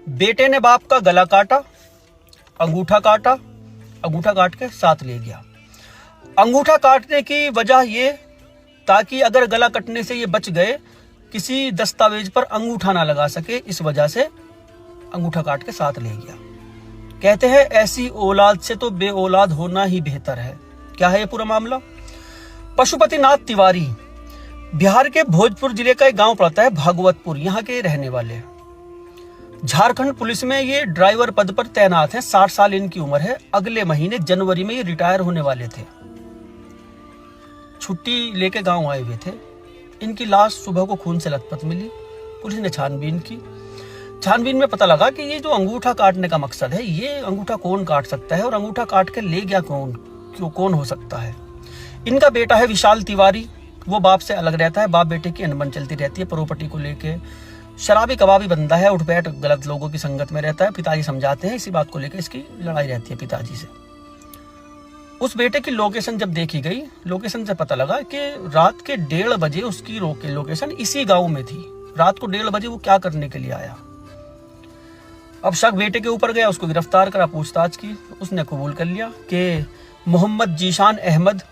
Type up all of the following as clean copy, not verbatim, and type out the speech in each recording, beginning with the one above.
बेटे ने बाप का गला काटा, अंगूठा काट के साथ ले गया। अंगूठा काटने की वजह ये ताकि अगर गला कटने से ये बच गए, किसी दस्तावेज पर अंगूठा ना लगा सके, इस वजह से अंगूठा काट के साथ ले गया। कहते हैं ऐसी औलाद से तो बे औलाद होना ही बेहतर है। क्या है ये पूरा मामला? पशुपतिनाथ तिवारी बिहार के भोजपुर जिले का एक गांव पड़ता है भागवतपुर, यहाँ के रहने वाले। झारखंड पुलिस में ये ड्राइवर पद पर तैनात हैं। 60 साल इनकी उम्र है। अगले महीने जनवरी में ये रिटायर होने वाले थे। छुट्टी लेके गांव आए हुए थे। इनकी लाश सुबह को खून से लथपथ मिली। पुलिस ने छानबीन की। छानबीन में पता लगा कि ये जो अंगूठा काटने का मकसद है, ये अंगूठा कौन काट सकता है और अंगूठा काट के ले गया कौन हो सकता है। इनका बेटा है विशाल तिवारी, वो बाप से अलग रहता है। बाप बेटे की अनबन चलती रहती है प्रॉपर्टी को लेके। शराबी कबाबी बंदा है, उठपैठ गलत लोगों की संगत में रहता है। पिताजी समझाते हैं, इसी बात को लेकर इसकी लड़ाई रहती है पिताजी से। उस बेटे की लोकेशन जब देखी गई, लोकेशन से पता लगा कि रात के 1:30 बजे उसकी लोकेशन इसी गांव में थी। रात को 1:30 बजे वो क्या करने के लिए आया। अब शक बेटे के ऊपर गया, उसको गिरफ्तार करा, पूछताछ की। उसने कबूल कर लिया कि मोहम्मद जीशान अहमद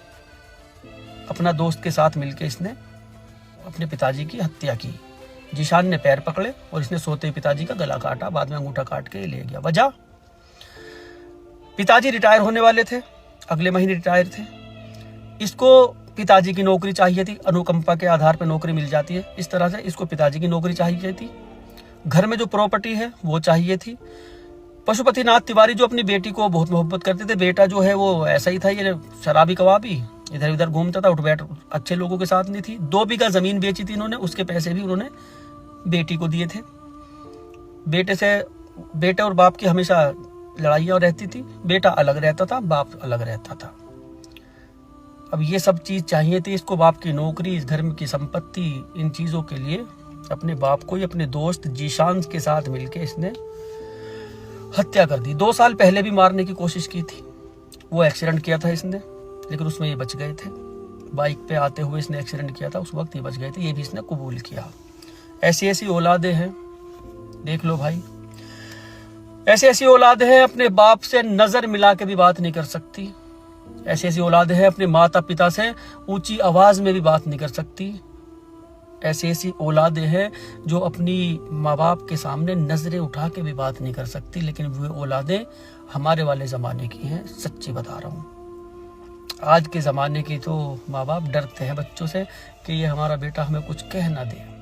अपना दोस्त के साथ मिलकर इसने अपने पिताजी की हत्या की। जीशान ने पैर पकड़े और इसने सोते पिताजी का गला काटा, बाद में अंगूठा काट के ले गया। वजह, पिताजी रिटायर होने वाले थे, अगले महीने रिटायर थे। इसको पिताजी की नौकरी चाहिए थी, अनुकंपा के आधार पर नौकरी मिल जाती है। इस तरह से इसको पिताजी की नौकरी चाहिए थी। घर में जो प्रॉपर्टी है वो चाहिए थी। पशुपतिनाथ तिवारी जो अपनी बेटी को बहुत मोहब्बत करते थे। बेटा जो है वो ऐसा ही था, ये शराबी कबाबी, इधर उधर घूमता था, उठबैठ अच्छे लोगों के साथ नहीं थी। 2 बीघा जमीन बेची थी इन्होंने, उसके पैसे भी उन्होंने बेटी को दिए थे। बेटे और बाप की हमेशा लड़ाइयाँ रहती थी। बेटा अलग रहता था, बाप अलग रहता था। अब ये सब चीज चाहिए थी इसको, बाप की नौकरी, इस घर की संपत्ति, इन चीजों के लिए अपने बाप को ही अपने दोस्त जीशान के साथ मिलकर इसने हत्या कर दी। 2 साल पहले भी मारने की कोशिश की थी। वो एक्सीडेंट किया था इसने, लेकिन उसमें ये बच गए थे। बाइक पे आते हुए इसने एक्सीडेंट किया था, उस वक्त ये बच गए थे। ये भी इसने कबूल किया। ऐसी औलादें हैं, देख लो भाई। ऐसी औलादें हैं, अपने बाप से नजर मिला के भी बात नहीं कर सकती। ऐसी औलादें हैं, अपने माता पिता से ऊंची आवाज में भी बात नहीं कर सकती। ऐसी औलादें हैं जो अपनी माँ बाप के सामने नजरें उठा के भी बात नहीं कर सकती। लेकिन वो औलादें हमारे वाले जमाने की हैं, सच्ची बता रहा हूँ। आज के ज़माने की तो माँ बाप डरते हैं बच्चों से कि ये हमारा बेटा हमें कुछ कह ना दे।